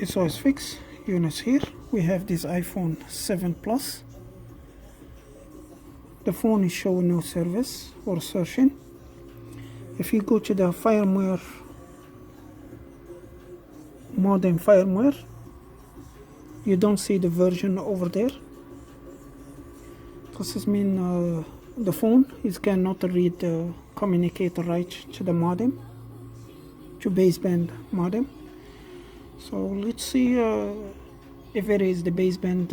SOS Fix units here. We have this iPhone 7 Plus. The phone is showing no service or searching. If you go to the firmware, modem firmware, you don't see the version over there. This means the phone cannot read the communicator right to the modem, to baseband modem. So let's see if it is the baseband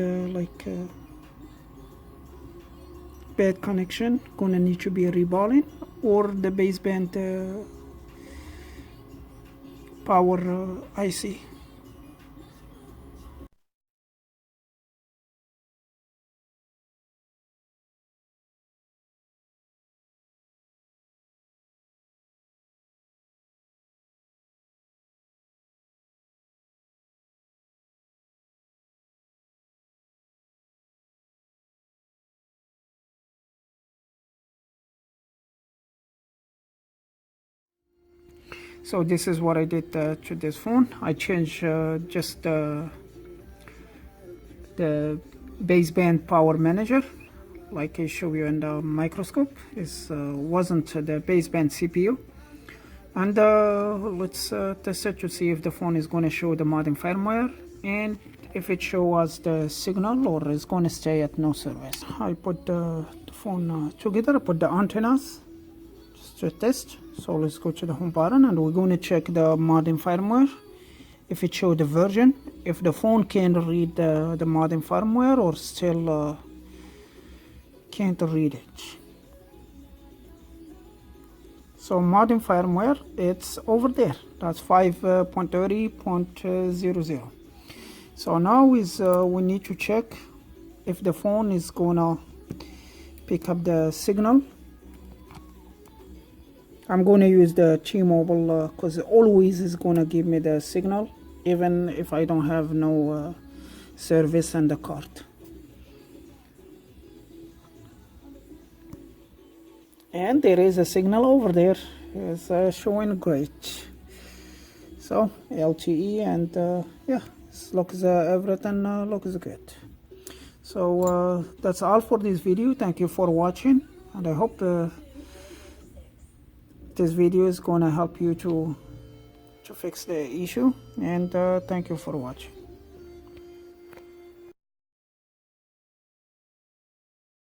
bad connection, gonna need to be reballing, or the baseband power IC. So this is what I did to this phone. I changed just the baseband power manager, like I show you in the microscope. It wasn't the baseband CPU. And let's test it to see if the phone is going to show the modem firmware, and if it shows the signal or is going to stay at no service. I put the phone together. I put the antennas just to test. So let's go to the home button, and we're going to check the modem firmware, if it shows the version, if the phone can read the modem firmware or still can't read it. So modem firmware, it's over there. That's 5.30.00. So now is we need to check if the phone is gonna pick up the signal. I'm gonna use the T-Mobile because always is gonna give me the signal, even if I don't have no service in the card. And there is a signal over there. It's showing great. So LTE, and yeah, looks everything looks good. So that's all for this video. Thank you for watching, and I hope this video is gonna help you to fix the issue, and thank you for watching.